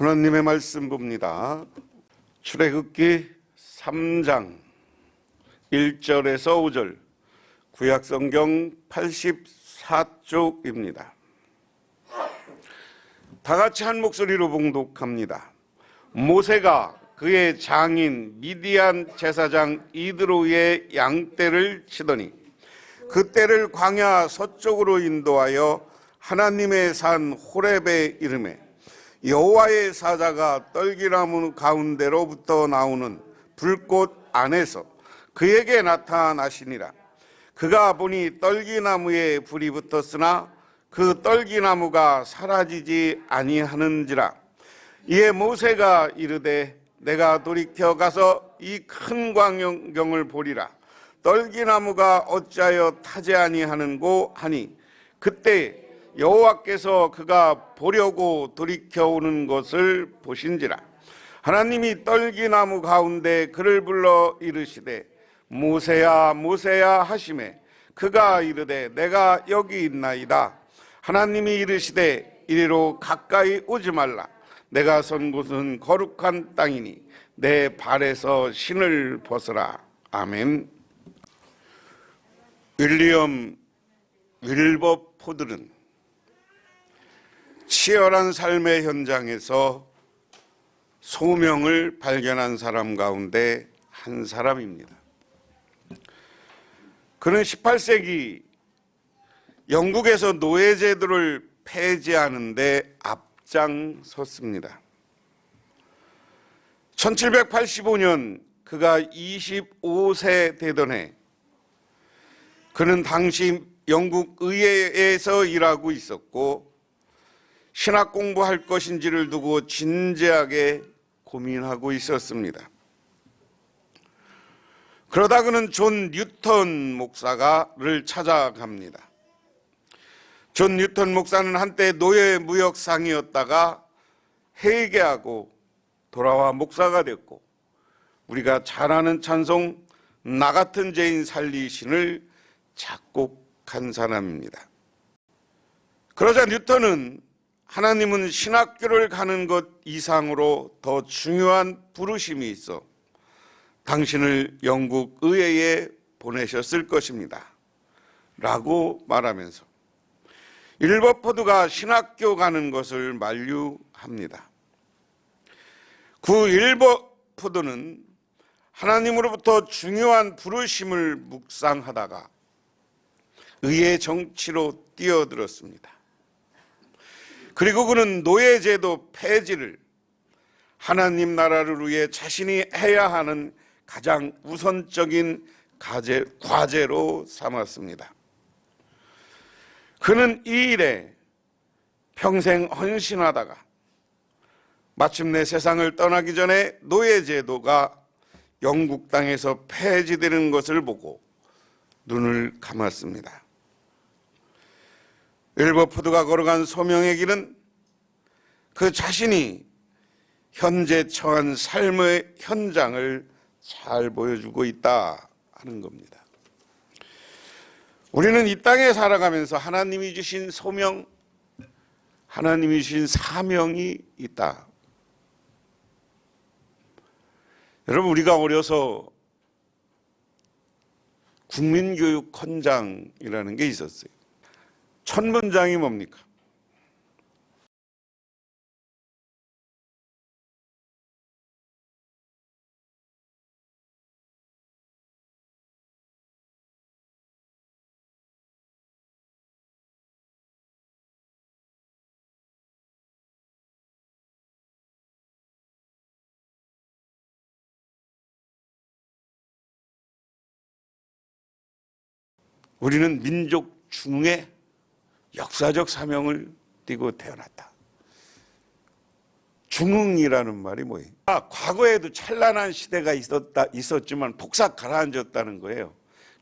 하나님의 말씀 봅니다. 출애굽기 3장 1절에서 5절, 구약성경 84쪽입니다. 다 같이 한 목소리로 봉독합니다. 모세가 그의 장인 미디안 제사장 이드로의 양떼를 치더니 그 떼를 광야 서쪽으로 인도하여 하나님의 산 호렙에 이르매 여호와의 사자가 떨기나무 가운데로부터 나오는 불꽃 안에서 그에게 나타나시니라. 그가 보니 떨기나무에 불이 붙었으나 그 떨기나무가 사라지지 아니하는지라. 이에 모세가 이르되 내가 돌이켜 가서 이 큰 광경을 보리라. 떨기나무가 어찌하여 타지 아니하는고 하니 그때 여호와께서 그가 보려고 돌이켜 오는 것을 보신지라. 하나님이 떨기나무 가운데 그를 불러 이르시되 모세야 모세야 하시매 그가 이르되 내가 여기 있나이다. 하나님이 이르시되 이리로 가까이 오지 말라. 내가 선 곳은 거룩한 땅이니 내 발에서 신을 벗으라. 아멘. 윌리엄 윌버포드는 치열한 삶의 현장에서 소명을 발견한 사람 가운데 한 사람입니다. 그는 18세기 영국에서 노예제도를 폐지하는 데 앞장섰습니다. 1785년 그가 25세 되던 해 그는 당시 영국 의회에서 일하고 있었고 신학 공부할 것인지를 두고 진지하게 고민하고 있었습니다. 그러다 그는 존 뉴턴 목사를 찾아갑니다. 존 뉴턴 목사는 한때 노예 무역상이었다가 회개하고 돌아와 목사가 됐고 우리가 잘 아는 찬송 나 같은 죄인 살리신을 작곡한 사람입니다. 그러자 뉴턴은 하나님은 신학교를 가는 것 이상으로 더 중요한 부르심이 있어 당신을 영국 의회에 보내셨을 것입니다 라고 말하면서 윌버포드가 신학교 가는 것을 만류합니다. 그 윌버포드는 하나님으로부터 중요한 부르심을 묵상하다가 의회 정치로 뛰어들었습니다. 그리고 그는 노예제도 폐지를 하나님 나라를 위해 자신이 해야 하는 가장 우선적인 과제로 삼았습니다. 그는 이 일에 평생 헌신하다가 마침내 세상을 떠나기 전에 노예제도가 영국 땅에서 폐지되는 것을 보고 눈을 감았습니다. 윌버포드가 걸어간 소명의 길은 그 자신이 현재 처한 삶의 현장을 잘 보여주고 있다 하는 겁니다. 우리는 이 땅에 살아가면서 하나님이 주신 소명, 하나님이 주신 사명이 있다. 여러분, 우리가 어려서 국민교육헌장이라는 게 있었어요. 첫 문장이 뭡니까? 우리는 민족 중에 역사적 사명을 띠고 태어났다. 중흥이라는 말이 뭐예요? 과거에도 찬란한 시대가 있었지만 폭삭 가라앉았다는 거예요.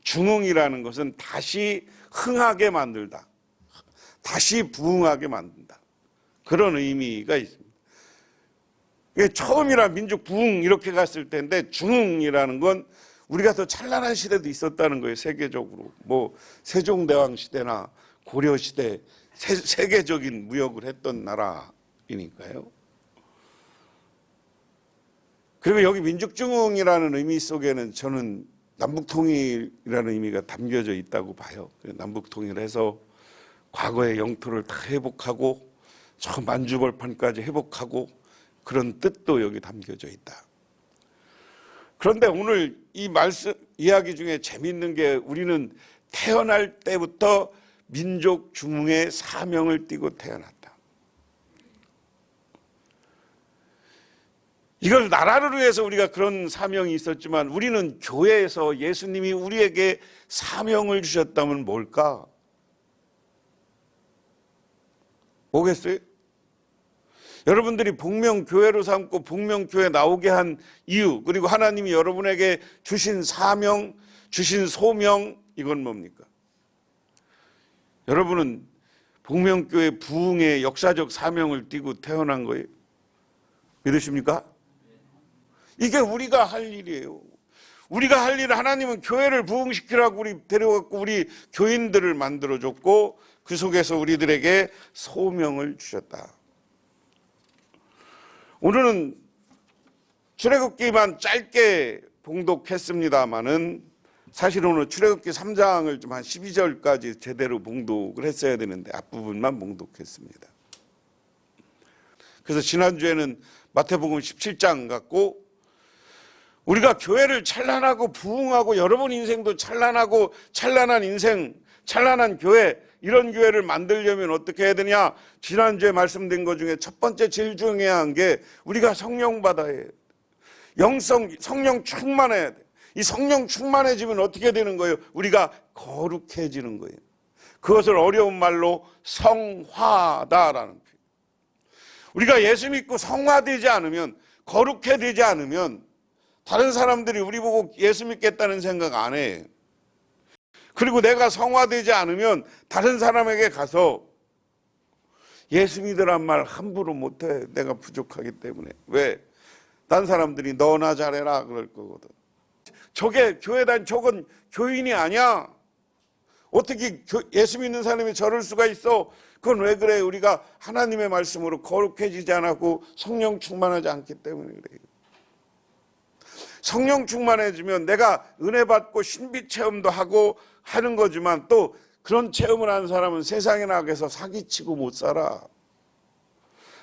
중흥이라는 것은 다시 흥하게 만들다. 다시 부흥하게 만든다. 그런 의미가 있습니다. 처음이라 민족 부흥 이렇게 갔을 때인데 중흥이라는 건 우리가 더 찬란한 시대도 있었다는 거예요. 세계적으로. 뭐 세종대왕 시대나 고려 시대 세계적인 무역을 했던 나라이니까요. 그리고 여기 민족중흥이라는 의미 속에는 저는 남북통일이라는 의미가 담겨져 있다고 봐요. 남북통일해서 과거의 영토를 다 회복하고 저 만주벌판까지 회복하고 그런 뜻도 여기 담겨져 있다. 그런데 오늘 이 말씀 이야기 중에 재미있는 게 우리는 태어날 때부터 민족 중흥의 사명을 띠고 태어났다. 이걸 나라를 위해서 우리가 그런 사명이 있었지만 우리는 교회에서 예수님이 우리에게 사명을 주셨다면 뭘까? 뭐겠어요? 여러분들이 복명교회로 삼고 복명교회 나오게 한 이유, 그리고 하나님이 여러분에게 주신 사명, 주신 소명, 이건 뭡니까? 여러분은 복명교회 부흥의 역사적 사명을 띠고 태어난 거예요. 믿으십니까? 이게 우리가 할 일이에요. 우리가 할 일은 하나님은 교회를 부흥시키라고 우리 데려갔고 우리 교인들을 만들어줬고 그 속에서 우리들에게 소명을 주셨다. 오늘은 출애굽기만 짧게 봉독했습니다마는 사실 오늘 출애굽기 3장을 좀 한 12절까지 제대로 봉독을 했어야 되는데 앞부분만 봉독했습니다. 그래서 지난주에는 마태복음 17장 갖고 우리가 교회를 찬란하고 부흥하고 여러분 인생도 찬란하고 찬란한 인생, 찬란한 교회, 이런 교회를 만들려면 어떻게 해야 되냐? 지난주에 말씀드린 것 중에 첫 번째 제일 중요한 게 우리가 성령 받아야 해. 성령 충만해야 돼. 이 성령 충만해지면 어떻게 되는 거예요? 우리가 거룩해지는 거예요. 그것을 어려운 말로 성화다라는 표현. 우리가 예수 믿고 성화되지 않으면, 거룩해되지 않으면 다른 사람들이 우리 보고 예수 믿겠다는 생각 안 해. 그리고 내가 성화되지 않으면 다른 사람에게 가서 예수 믿으란 말 함부로 못해. 내가 부족하기 때문에. 왜? 딴 사람들이 너나 잘해라 그럴 거거든. 저게 교회 다닌 저건 교인이 아니야. 어떻게 예수 믿는 사람이 저럴 수가 있어? 그건 왜 그래? 우리가 하나님의 말씀으로 거룩해지지 않고 성령 충만하지 않기 때문에 그래요. 성령 충만해지면 내가 은혜 받고 신비 체험도 하고 하는 거지만 또 그런 체험을 하는 사람은 세상에 나가서 사기치고 못 살아.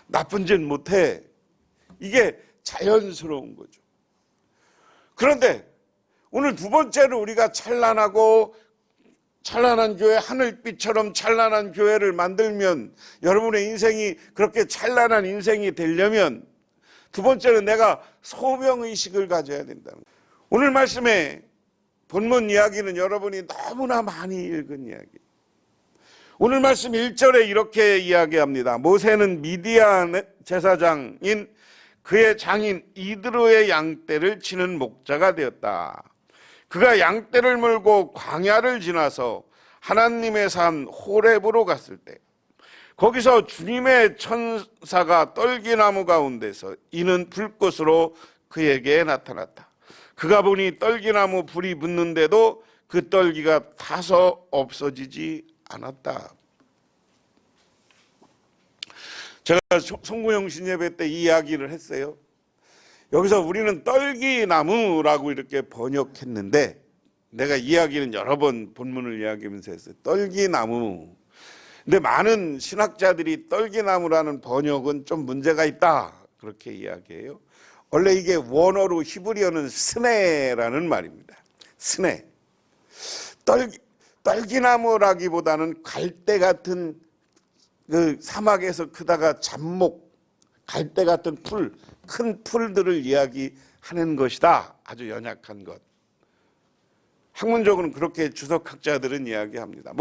나쁜 짓 못해. 이게 자연스러운 거죠. 그런데 오늘 두 번째로 우리가 찬란하고 찬란한 교회, 하늘빛처럼 찬란한 교회를 만들면, 여러분의 인생이 그렇게 찬란한 인생이 되려면 두 번째는 내가 소명의식을 가져야 된다는 거예요. 오늘 말씀의 본문 이야기는 여러분이 너무나 많이 읽은 이야기예요. 오늘 말씀 1절에 이렇게 이야기합니다. 모세는 미디안 제사장인 그의 장인 이드로의 양떼를 치는 목자가 되었다. 그가 양떼를 몰고 광야를 지나서 하나님의 산 호렙으로 갔을 때 거기서 주님의 천사가 떨기나무 가운데서 이는 불꽃으로 그에게 나타났다. 그가 보니 떨기나무 불이 붙는데도 그 떨기가 타서 없어지지 않았다. 제가 송구영 신예배 때 이 이야기를 했어요. 여기서 우리는 떨기나무라고 이렇게 번역했는데 내가 이야기는 여러 번 본문을 이야기하면서 했어요. 떨기나무. 근데 많은 신학자들이 떨기나무라는 번역은 좀 문제가 있다 그렇게 이야기해요. 원래 이게 원어로 히브리어는 스네라는 말입니다. 스네. 떨기나무라기보다는 갈대 같은 그 사막에서 크다가 잡목, 갈대 같은 풀, 큰 풀들을 이야기하는 것이다. 아주 연약한 것. 학문적으로는 그렇게 주석학자들은 이야기합니다.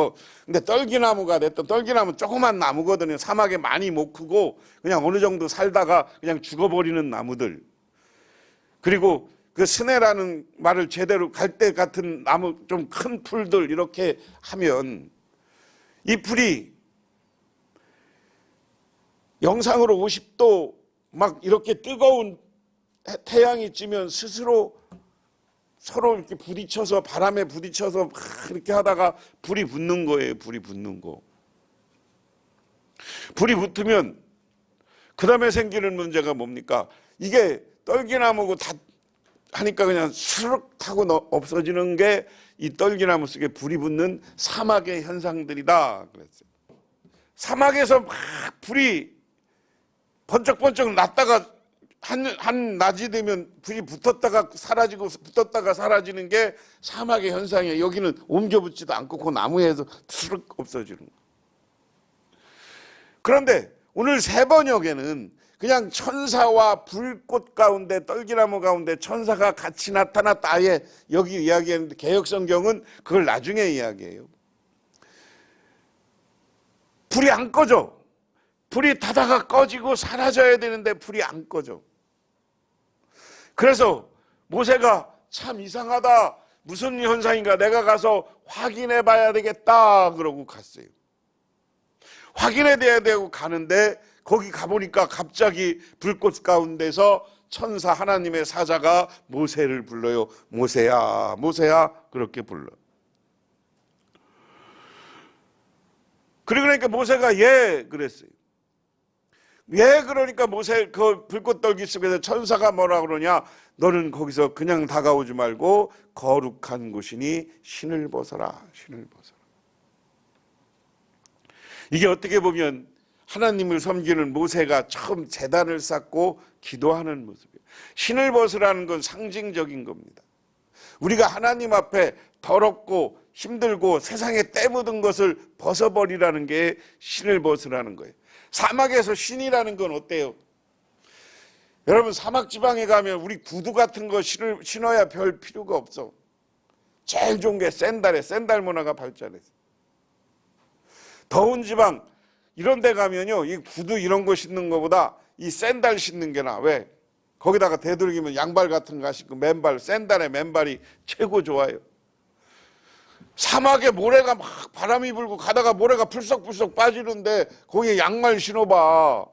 근데 떨기나무가 됐든 떨기나무 조그만 나무거든요. 사막에 많이 못 크고 그냥 어느 정도 살다가 그냥 죽어버리는 나무들. 그리고 그 스네라는 말을 제대로 갈대 같은 나무 좀 큰 풀들 이렇게 하면 이 풀이 영상으로 50도 막 이렇게 뜨거운 태양이 찌면 스스로 서로 이렇게 부딪혀서 바람에 부딪혀서 막 이렇게 하다가 불이 붙는 거예요. 불이 붙는 거. 불이 붙으면 그 다음에 생기는 문제가 뭡니까? 이게 떨기나무고 다 하니까 그냥 수룩 하고 없어지는 게 이 떨기나무 속에 불이 붙는 사막의 현상들이다 그랬어요. 사막에서 막 불이 번쩍번쩍 났다가 한 낮이 되면 불이 붙었다가 사라지고 붙었다가 사라지는 게 사막의 현상이에요. 여기는 옮겨 붙지도 않고 그 나무에서 수룩 없어지는 거예요. 그런데 오늘 세 번역에는 그냥 천사와 불꽃 가운데 떨기나무 가운데 천사가 같이 나타났다. 아예 여기 이야기했는데 개역성경은 그걸 나중에 이야기해요. 불이 안 꺼져. 불이 타다가 꺼지고 사라져야 되는데 불이 안 꺼져. 그래서 모세가 참 이상하다. 무슨 현상인가 내가 가서 확인해 봐야 되겠다 그러고 갔어요. 확인해야 되고 가는데 거기 가보니까 갑자기 불꽃 가운데서 천사 하나님의 사자가 모세를 불러요. 모세야 모세야 그렇게 불러. 그러니까 모세가 예 그랬어요. 예 그러니까 모세 그 불꽃 떨기 속에서 천사가 뭐라 그러냐. 너는 거기서 그냥 다가오지 말고 거룩한 곳이니 신을 벗어라. 신을 벗어라. 이게 어떻게 보면 하나님을 섬기는 모세가 처음 제단을 쌓고 기도하는 모습이에요. 신을 벗으라는 건 상징적인 겁니다. 우리가 하나님 앞에 더럽고 힘들고 세상에 때 묻은 것을 벗어버리라는 게 신을 벗으라는 거예요. 사막에서 신이라는 건 어때요? 여러분 사막 지방에 가면 우리 구두 같은 거 신어야 별 필요가 없어. 제일 좋은 게 샌달에 샌달 문화가 발달했어. 더운 지방 이런 데 가면요 이 구두 이런 거 신는 거보다 이 샌달 신는 게 나아. 왜? 거기다가 되도록이면 양발 같은 거 신고 맨발 샌달의 맨발이 최고 좋아요. 사막에 모래가 막 바람이 불고 가다가 모래가 풀썩풀썩 빠지는데 거기에 양말 신어봐.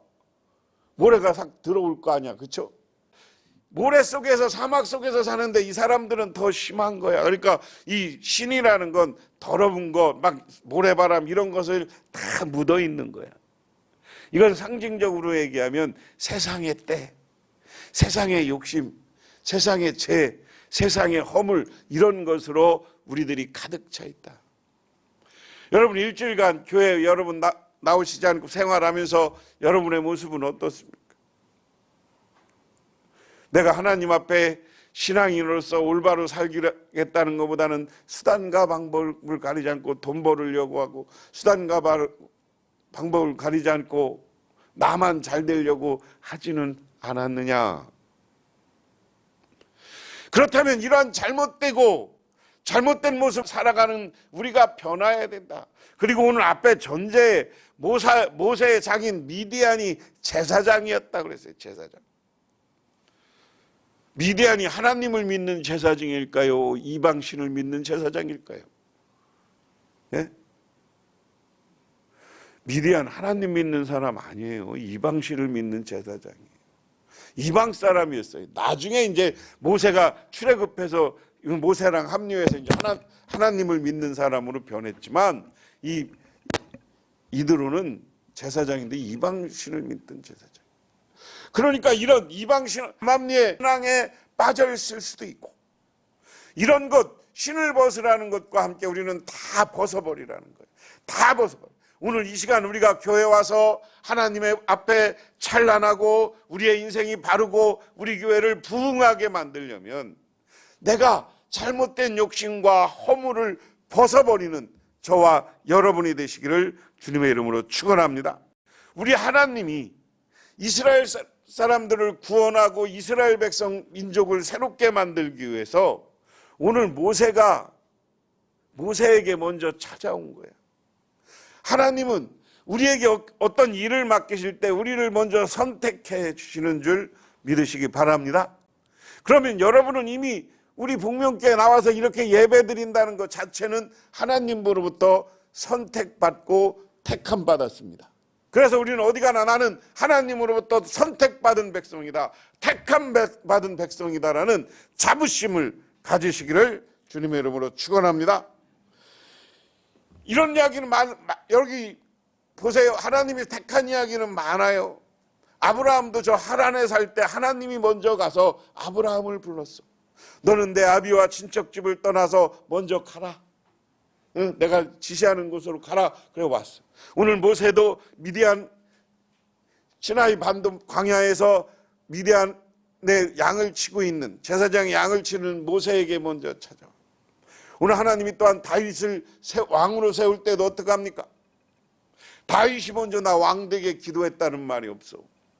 모래가 싹 들어올 거 아니야. 그렇죠? 모래 속에서 사막 속에서 사는데 이 사람들은 더 심한 거야. 그러니까 이 신이라는 건 더러운 거, 막 모래바람 이런 것을 다 묻어 있는 거야. 이건 상징적으로 얘기하면 세상의 때, 세상의 욕심, 세상의 죄, 세상의 허물 이런 것으로 우리들이 가득 차 있다. 여러분 일주일간 교회 여러분 나오시지 않고 생활하면서 여러분의 모습은 어떻습니까? 내가 하나님 앞에 신앙인으로서 올바로 살기겠다는 것보다는 수단과 방법을 가리지 않고 돈 벌으려고 하고 수단과 방법을 가리지 않고 나만 잘 되려고 하지는 않았느냐. 그렇다면 이러한 잘못된 모습 살아가는 우리가 변화해야 된다. 그리고 오늘 앞에 전제 모세의 장인 미디안이 제사장이었다 그랬어요. 제사장. 미디안이 하나님을 믿는 제사장일까요? 이방신을 믿는 제사장일까요? 예? 미디안 하나님 믿는 사람 아니에요. 이방신을 믿는 제사장이에요. 이방 사람이었어요. 나중에 이제 모세가 출애굽해서 모세랑 합류해서 이제 하나님을 믿는 사람으로 변했지만 이들은 제사장인데 이방신을 믿던 제사장. 그러니까 이런 이방신 암암리의 신앙에 빠져 있을 수도 있고 이런 것 신을 벗으라는 것과 함께 우리는 다 벗어버리라는 거예요. 다 벗어버려. 오늘 이 시간 우리가 교회 와서 하나님의 앞에 찬란하고 우리의 인생이 바르고 우리 교회를 부흥하게 만들려면 내가 잘못된 욕심과 허물을 벗어버리는 저와 여러분이 되시기를 주님의 이름으로 축원합니다. 우리 하나님이 이스라엘 사람들을 구원하고 이스라엘 백성 민족을 새롭게 만들기 위해서 오늘 모세에게 먼저 찾아온 거예요. 하나님은 우리에게 어떤 일을 맡기실 때 우리를 먼저 선택해 주시는 줄 믿으시기 바랍니다. 그러면 여러분은 이미 우리 복명교회에 나와서 이렇게 예배 드린다는 것 자체는 하나님으로부터 선택받고 택함 받았습니다. 그래서 우리는 어디 가나 나는 하나님으로부터 선택받은 백성이다, 택함 받은 백성이다라는 자부심을 가지시기를 주님의 이름으로 축원합니다. 이런 이야기는 여기 보세요. 하나님이 택한 이야기는 많아요. 아브라함도 저 하란에 살 때 하나님이 먼저 가서 아브라함을 불렀어. 너는 내 아비와 친척집을 떠나서 먼저 가라. 응? 내가 지시하는 곳으로 가라. 그래 왔어. 오늘 모세도 미디안 시나이 반도 광야에서 미디안의 양을 치고 있는 제사장이 양을 치는 모세에게 먼저 찾아와. 오늘 하나님이 또한 다윗을 왕으로 세울 때도 어떡합니까? 다윗이 먼저 나 왕 되게 기도했다는 말이 없어.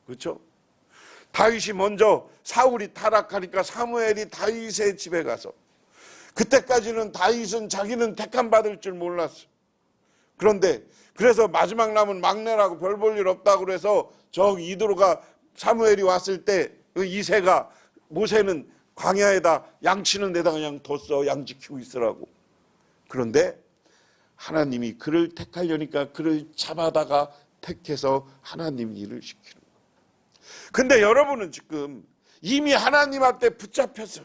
그렇죠? 다윗이 먼저 사울이 타락하니까 사무엘이 다윗의 집에 가서, 그때까지는 다윗은 자기는 택함 받을 줄 몰랐어. 그런데 그래서 마지막 남은 막내라고 별 볼 일 없다고 그래서 저기 이도로가 사무엘이 왔을 때 이새가 모세는 광야에다 양치는 데다 그냥 뒀어. 양 지키고 있으라고. 그런데 하나님이 그를 택하려니까 그를 잡아다가 택해서 하나님 일을 시키는 거예요. 근데 여러분은 지금 이미 하나님 앞에 붙잡혔어.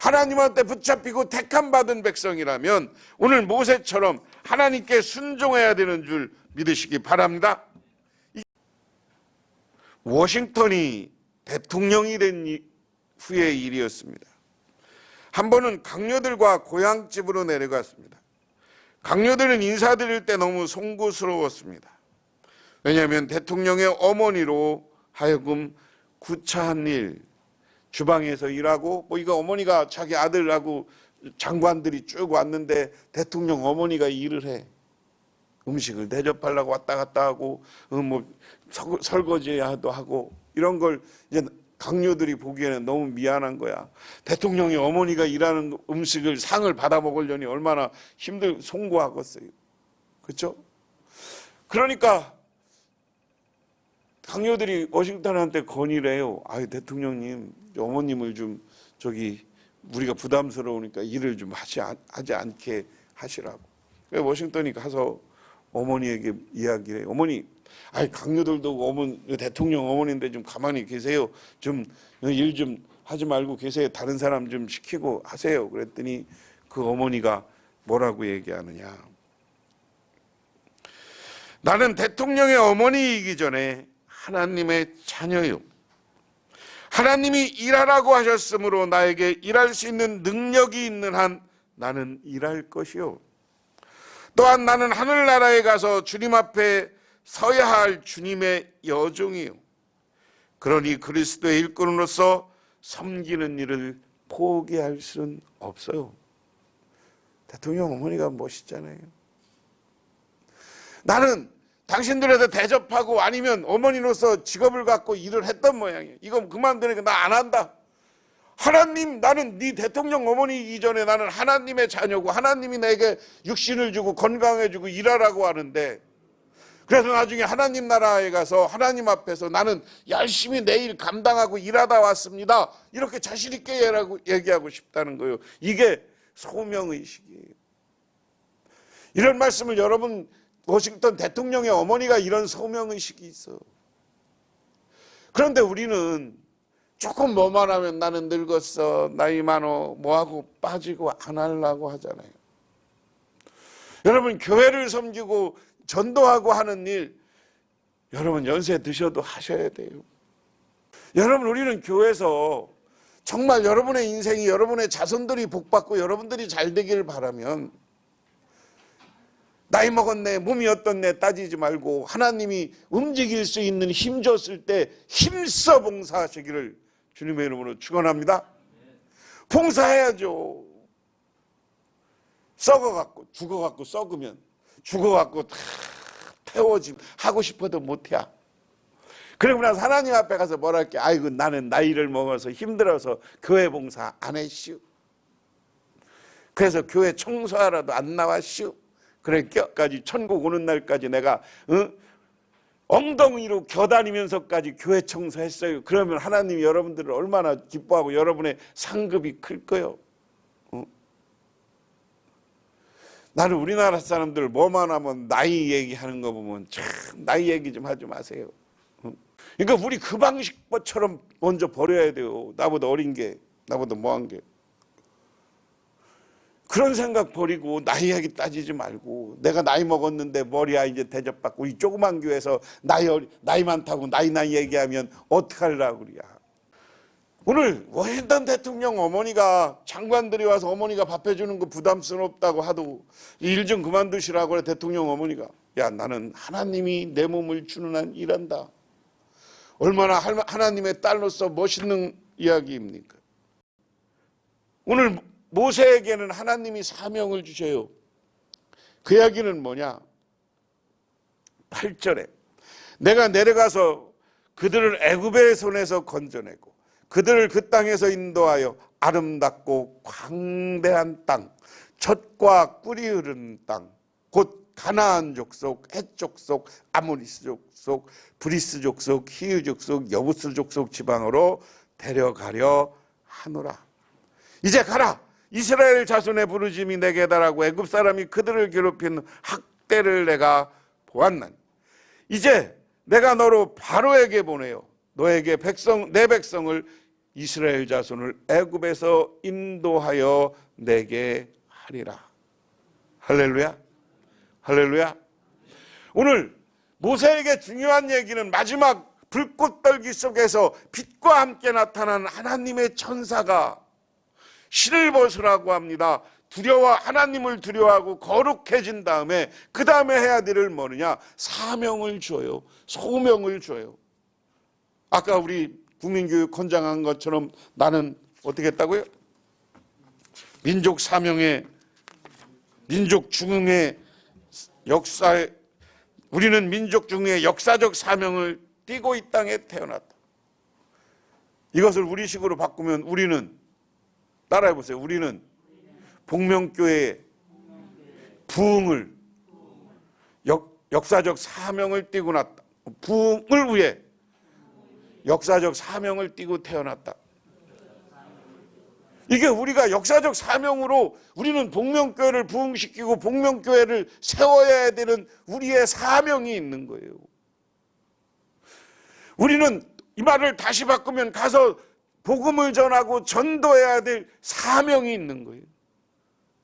하나님한테 붙잡히고 택함 받은 백성이라면 오늘 모세처럼 하나님께 순종해야 되는 줄 믿으시기 바랍니다. 워싱턴이 대통령이 된 후의 일이었습니다. 한 번은 강요들과 고향집으로 내려갔습니다. 강요들은 인사드릴 때 너무 송구스러웠습니다. 왜냐하면 대통령의 어머니로 하여금 구차한 일, 주방에서 일하고, 이거 어머니가 자기 아들하고 장관들이 쭉 왔는데 대통령 어머니가 일을 해. 음식을 대접하려고 왔다 갔다 하고, 설거지도 하고, 이런 걸 이제 강요들이 보기에는 너무 미안한 거야. 대통령이 어머니가 일하는 음식을 상을 받아 먹으려니 얼마나 송구하겠어요. 그렇죠? 그러니까 강요들이 워싱턴한테 건의를 해요. 대통령님, 어머님을 좀 우리가 부담스러우니까 일을 좀 하지 않게 하시라고. 그래서 워싱턴이 가서 어머니에게 이야기를 해요. 어머니, 강요들도 대통령 어머니인데 좀 가만히 계세요. 좀 일 좀 하지 말고 계세요. 다른 사람 좀 시키고 하세요. 그랬더니 그 어머니가 뭐라고 얘기하느냐. 나는 대통령의 어머니이기 전에 하나님의 자녀요. 하나님이 일하라고 하셨으므로 나에게 일할 수 있는 능력이 있는 한 나는 일할 것이요. 또한 나는 하늘나라에 가서 주님 앞에 서야 할 주님의 여종이요. 그러니 그리스도의 일꾼으로서 섬기는 일을 포기할 수는 없어요. 대통령 어머니가 멋있잖아요. 나는 당신들에게 대접하고 아니면 어머니로서 직업을 갖고 일을 했던 모양이에요. 이건 그만두니까 나 안 한다. 하나님, 나는 네 대통령 어머니이기 전에 나는 하나님의 자녀고 하나님이 내게 육신을 주고 건강해 주고 일하라고 하는데, 그래서 나중에 하나님 나라에 가서 하나님 앞에서 나는 열심히 내 일 감당하고 일하다 왔습니다. 이렇게 자신 있게 얘기하고 싶다는 거예요. 이게 소명의식이에요. 이런 말씀을 여러분, 워싱턴 대통령의 어머니가 이런 소명의식이 있어. 그런데 우리는 조금 뭐만 하면 나는 늙었어, 나이 많어, 뭐하고 빠지고 안 하려고 하잖아요. 여러분, 교회를 섬기고 전도하고 하는 일, 여러분 연세 드셔도 하셔야 돼요. 여러분, 우리는 교회에서 정말 여러분의 인생이, 여러분의 자손들이 복받고 여러분들이 잘 되기를 바라면 나이 먹었네, 몸이 어떻네 따지지 말고 하나님이 움직일 수 있는 힘 줬을 때 힘써 봉사하시기를 주님의 이름으로 축원합니다. 봉사해야죠. 썩어갖고 죽어갖고 썩으면 죽어갖고 다 태워지고 하고 싶어도 못해. 그러고 나서 하나님 앞에 가서 뭐라 할게. 아이고, 나는 나이를 먹어서 힘들어서 교회 봉사 안 했슈. 그래서 교회 청소하라도 안 나왔슈. 그래까지 천국 오는 날까지 내가 엉덩이로 겨다니면서까지 교회 청소했어요. 그러면 하나님이 여러분들을 얼마나 기뻐하고 여러분의 상급이 클 거요. 나는 우리나라 사람들 뭐만 하면 나이 얘기하는 거 보면 참 나이 얘기 좀 하지 마세요. 그러니까 우리 그 방식처럼 먼저 버려야 돼요. 나보다 어린 게, 나보다 뭐한 게. 그런 생각 버리고 나이 얘기 따지지 말고, 내가 나이 먹었는데 머리야 이제 대접받고 이 조그만 교회에서 나이 많다고 나이 얘기하면 어떡하려고 그래야. 오늘 워싱턴 대통령 어머니가, 장관들이 와서 어머니가 밥 해주는 거 부담스럽다고 하도 일 좀 그만두시라고 그래. 대통령 어머니가, 야, 나는 하나님이 내 몸을 주는 한 일한다. 얼마나 하나님의 딸로서 멋있는 이야기입니까? 오늘 모세에게는 하나님이 사명을 주셔요. 그 이야기는 뭐냐? 8절에 내가 내려가서 그들을 애굽의 손에서 건져내고 그들을 그 땅에서 인도하여 아름답고 광대한 땅, 젖과 꿀이 흐르는 땅, 곧 가나안 족속, 헷 족속, 아모리스 족속, 브리스 족속, 히브 족속, 여부스 족속 지방으로 데려가려 하노라. 이제 가라. 이스라엘 자손의 부르짐이 내게 달하고 애굽 사람이 그들을 괴롭히는 학대를 내가 보았나니 이제 내가 너로 바로에게 보내요. 너에게 내 백성을 이스라엘 자손을 애굽에서 인도하여 내게 하리라. 할렐루야. 할렐루야. 오늘 모세에게 중요한 얘기는 마지막 불꽃 떨기 속에서 빛과 함께 나타난 하나님의 천사가 실을 벗으라고 합니다. 하나님을 두려워하고 거룩해진 다음에 그 다음에 해야 될 일은 뭐느냐? 사명을 줘요. 소명을 줘요. 아까 우리 국민교육 헌장한 것처럼 나는 어떻게 했다고요? 민족 사명의, 민족 중흥의 역사에, 우리는 민족 중흥의 역사적 사명을 띠고 이 땅에 태어났다. 이것을 우리식으로 바꾸면 우리는, 따라해 보세요. 우리는 복명교회의 부흥을, 역사적 사명을 띠고 났다. 부흥을 위해 역사적 사명을 띠고 태어났다. 이게 우리가 역사적 사명으로 우리는 복명교회를 부흥시키고 복명교회를 세워야 되는 우리의 사명이 있는 거예요. 우리는 이 말을 다시 바꾸면 가서 복음을 전하고 전도해야 될 사명이 있는 거예요.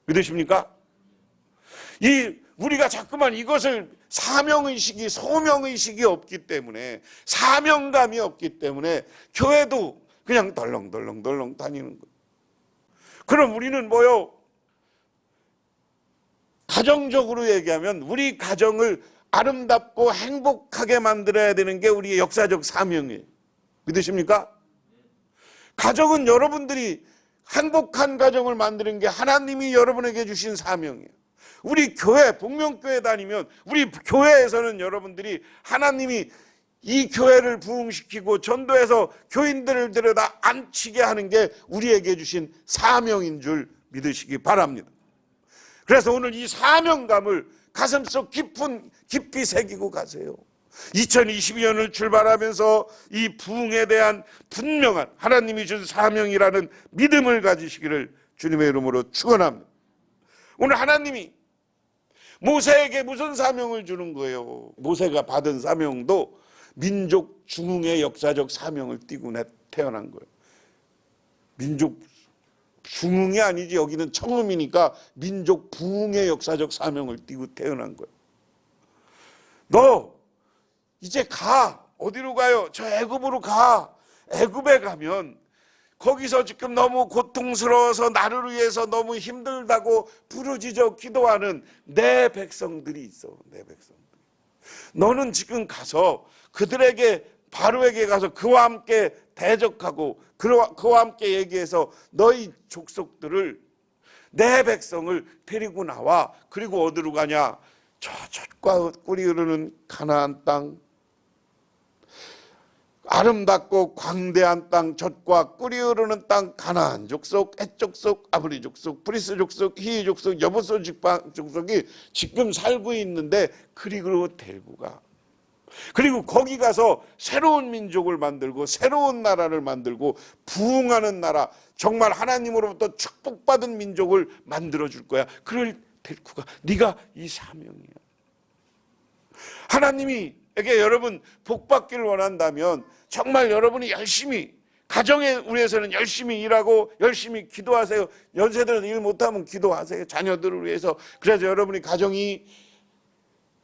믿으십니까? 우리가 자꾸만 이것을 사명의식이, 소명의식이 없기 때문에, 사명감이 없기 때문에 교회도 그냥 덜렁덜렁 다니는 거예요. 그럼 우리는 뭐요? 가정적으로 얘기하면 우리 가정을 아름답고 행복하게 만들어야 되는 게 우리의 역사적 사명이에요. 믿으십니까? 가정은 여러분들이 행복한 가정을 만드는 게 하나님이 여러분에게 주신 사명이에요. 우리 교회, 복명교회 다니면 우리 교회에서는 여러분들이 하나님이 이 교회를 부흥시키고 전도해서 교인들을 데려다 앉히게 하는 게 우리에게 주신 사명인 줄 믿으시기 바랍니다. 그래서 오늘 이 사명감을 가슴속 깊이 새기고 가세요. 2022년을 출발하면서 이 부흥에 대한 분명한 하나님이 준 사명이라는 믿음을 가지시기를 주님의 이름으로 축원합니다. 오늘 하나님이 모세에게 무슨 사명을 주는 거예요? 모세가 받은 사명도 민족 중흥의 역사적 사명을 띠고 태어난 거예요. 민족 중흥이 아니지, 여기는 청음이니까 민족 부흥의 역사적 사명을 띠고 태어난 거예요. 너 이제 가. 어디로 가요? 저 애굽으로 가. 애굽에 가면 거기서 지금 너무 고통스러워서 나를 위해서 너무 힘들다고 부르짖어 기도하는 내 백성들이 있어. 내 백성들. 너는 지금 가서 그들에게, 바로에게 가서 그와 함께 대적하고 그와 함께 얘기해서 너희 족속들을, 내 백성을 데리고 나와. 그리고 어디로 가냐? 저 젖과 꿀이 흐르는 가나안 땅, 아름답고 광대한 땅, 젖과 꿀이 흐르는 땅, 가나안 족속, 헷 족속, 아브리 족속, 브리스 족속, 히위 족속, 여부스 족속이 지금 살고 있는데 그리고 데리고 가. 그리고 거기 가서 새로운 민족을 만들고 새로운 나라를 만들고 부흥하는 나라, 정말 하나님으로부터 축복받은 민족을 만들어 줄 거야. 그걸 데리고 가. 네가 이 사명이야. 하나님이 에게 여러분 복 받기를 원한다면 정말 여러분이 열심히 가정에 위해서는 열심히 일하고 열심히 기도하세요. 연세들은 일 못하면 기도하세요. 자녀들을 위해서. 그래서 여러분이 가정이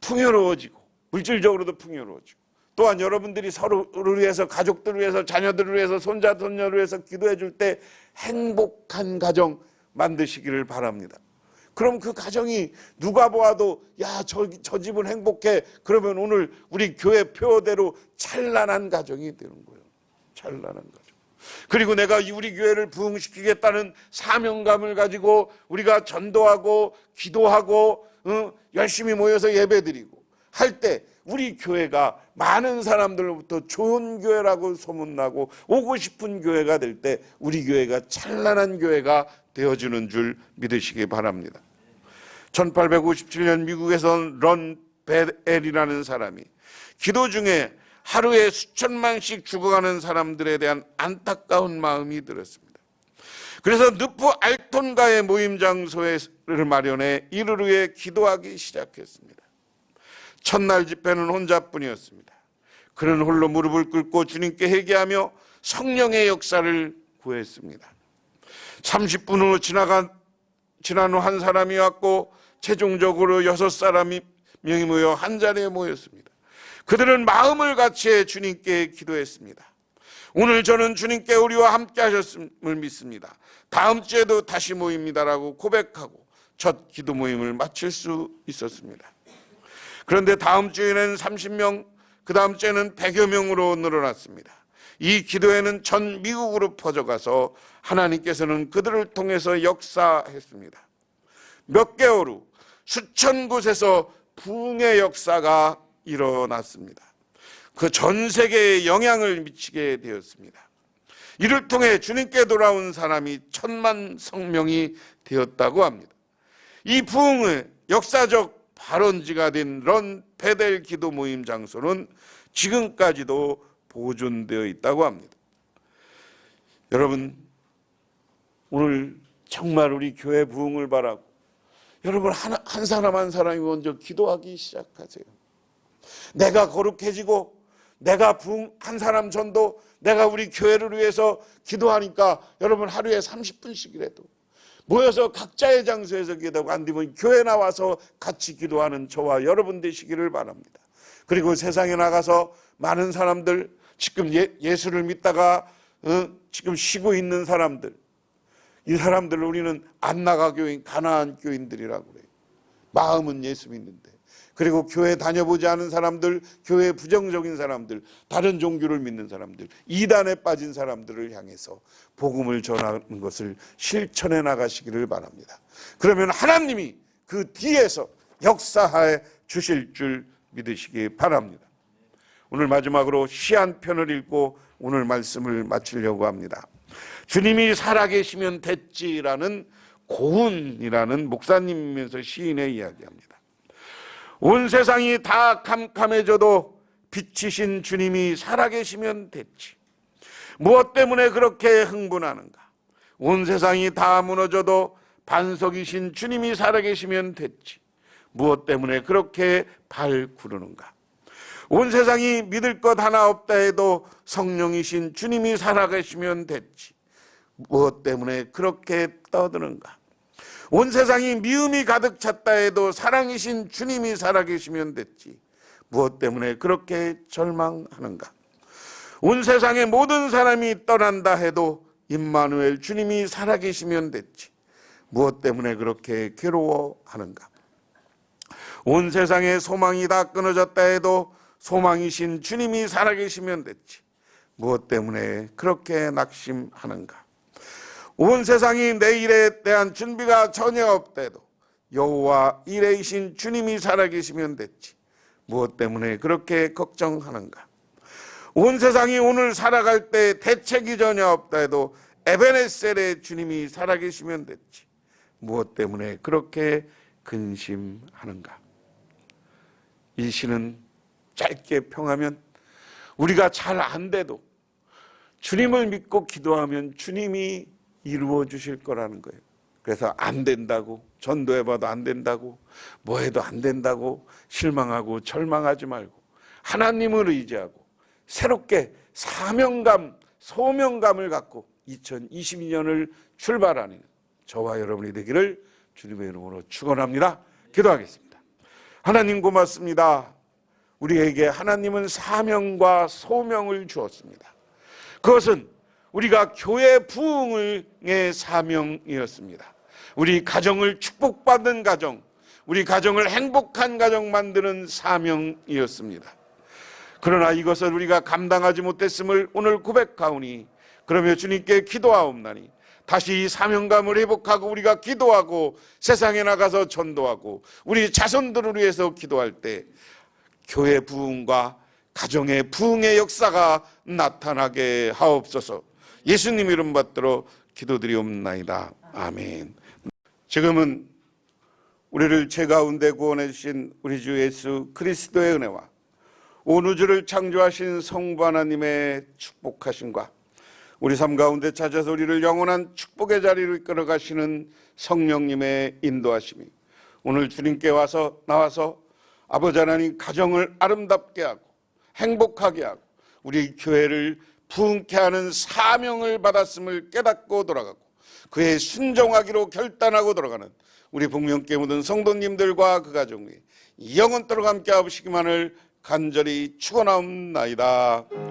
풍요로워지고 물질적으로도 풍요로워지고, 또한 여러분들이 서로를 위해서, 가족들을 위해서, 자녀들을 위해서, 손자 손녀를 위해서 기도해 줄 때 행복한 가정 만드시기를 바랍니다. 그럼 그 가정이 누가 보아도 야, 저 집은 행복해. 그러면 오늘 우리 교회 표어대로 찬란한 가정이 되는 거예요. 찬란한 가정. 그리고 내가 우리 교회를 부흥시키겠다는 사명감을 가지고 우리가 전도하고 기도하고 열심히 모여서 예배드리고 할 때 우리 교회가 많은 사람들로부터 좋은 교회라고 소문나고 오고 싶은 교회가 될 때 우리 교회가 찬란한 교회가 되어주는 줄 믿으시기 바랍니다. 1857년 미국에서 런 베엘이라는 사람이 기도 중에 하루에 수천만씩 죽어가는 사람들에 대한 안타까운 마음이 들었습니다. 그래서 느프 알톤가의 모임 장소를 마련해 이를 위해 기도하기 시작했습니다. 첫날 집회는 혼자뿐이었습니다. 그는 홀로 무릎을 꿇고 주님께 회개하며 성령의 역사를 구했습니다. 30분 후 지난 후 한 사람이 왔고 최종적으로 6명이 모여 한 자리에 모였습니다. 그들은 마음을 같이해 주님께 기도했습니다. 오늘 저는 주님께 우리와 함께 하셨음을 믿습니다. 다음 주에도 다시 모입니다라고 고백하고 첫 기도 모임을 마칠 수 있었습니다. 그런데 다음 주에는 30명, 그 다음 주에는 100여 명으로 늘어났습니다. 이 기도회는 전 미국으로 퍼져가서 하나님께서는 그들을 통해서 역사했습니다. 몇 개월 후 수천 곳에서 부흥의 역사가 일어났습니다. 그 전 세계에 영향을 미치게 되었습니다. 이를 통해 주님께 돌아온 사람이 1000만 성명이 되었다고 합니다. 이 부흥의 역사적 발원지가 된 런 베델 기도 모임 장소는 지금까지도 보존되어 있다고 합니다. 여러분, 오늘 정말 우리 교회 부흥을 바라고 여러분 한 사람 한 사람이 먼저 기도하기 시작하세요. 내가 거룩해지고 내가 부흥 한 사람 전도, 내가 우리 교회를 위해서 기도하니까 여러분 하루에 30분씩이라도 모여서 각자의 장소에서 기도하고 안 되면 교회 나와서 같이 기도하는 저와 여러분 되시기를 바랍니다. 그리고 세상에 나가서 많은 사람들, 지금 예수를 믿다가 지금 쉬고 있는 사람들, 이 사람들을 우리는 안 나가 교인, 가나안 교인들이라고 그래요. 마음은 예수 믿는데. 그리고 교회 다녀보지 않은 사람들, 교회 부정적인 사람들, 다른 종교를 믿는 사람들, 이단에 빠진 사람들을 향해서 복음을 전하는 것을 실천해 나가시기를 바랍니다. 그러면 하나님이 그 뒤에서 역사해 주실 줄 믿으시기 바랍니다. 오늘 마지막으로 시 한 편을 읽고 오늘 말씀을 마치려고 합니다. 주님이 살아계시면 됐지라는 고운이라는 목사님이면서 시인의 이야기합니다. 온 세상이 다 캄캄해져도 빛이신 주님이 살아계시면 됐지. 무엇 때문에 그렇게 흥분하는가? 온 세상이 다 무너져도 반석이신 주님이 살아계시면 됐지. 무엇 때문에 그렇게 발구르는가? 온 세상이 믿을 것 하나 없다 해도 성령이신 주님이 살아계시면 됐지. 무엇 때문에 그렇게 떠드는가? 온 세상이 미움이 가득 찼다 해도 사랑이신 주님이 살아계시면 됐지. 무엇 때문에 그렇게 절망하는가? 온 세상의 모든 사람이 떠난다 해도 임마누엘 주님이 살아계시면 됐지. 무엇 때문에 그렇게 괴로워하는가? 온 세상의 소망이 다 끊어졌다 해도 소망이신 주님이 살아계시면 됐지. 무엇 때문에 그렇게 낙심하는가? 온 세상이 내일에 대한 준비가 전혀 없대도 여호와 이레이신 주님이 살아계시면 됐지. 무엇 때문에 그렇게 걱정하는가? 온 세상이 오늘 살아갈 때 대책이 전혀 없다 해도 에베네셀의 주님이 살아계시면 됐지. 무엇 때문에 그렇게 근심하는가? 이 시는 짧게 평하면 우리가 잘 안 돼도 주님을 믿고 기도하면 주님이 이루어 주실 거라는 거예요. 그래서 안 된다고, 전도해봐도 안 된다고, 뭐 해도 안 된다고 실망하고 절망하지 말고 하나님을 의지하고 새롭게 사명감, 소명감을 갖고 2022년을 출발하는 저와 여러분이 되기를 주님의 이름으로 축원합니다. 기도하겠습니다. 하나님 고맙습니다. 우리에게 하나님은 사명과 소명을 주었습니다. 그것은 우리가 교회 부흥의 사명이었습니다. 우리 가정을 축복받는 가정, 우리 가정을 행복한 가정 만드는 사명이었습니다. 그러나 이것을 우리가 감당하지 못했음을 오늘 고백하오니 그러며 주님께 기도하옵나니 다시 이 사명감을 회복하고 우리가 기도하고 세상에 나가서 전도하고 우리 자손들을 위해서 기도할 때 교회 부흥과 가정의 부흥의 역사가 나타나게 하옵소서. 예수님 이름 받들어 기도드리옵나이다. 아멘. 지금은 우리를 죄 가운데 구원해 주신 우리 주 예수 그리스도의 은혜와 온 우주를 창조하신 성부 하나님의 축복하심과 우리 삶 가운데 찾아서 우리를 영원한 축복의 자리로 이끌어 가시는 성령님의 인도하심이 오늘 주님께 나와서 아버지 하나님 가정을 아름답게 하고 행복하게 하고 우리 교회를 부흥케 하는 사명을 받았음을 깨닫고 돌아가고 그에 순종하기로 결단하고 돌아가는 우리 복령께 묻은 성도님들과 그 가정이 영원토록 함께 하시기만을 간절히 축원하옵나이다.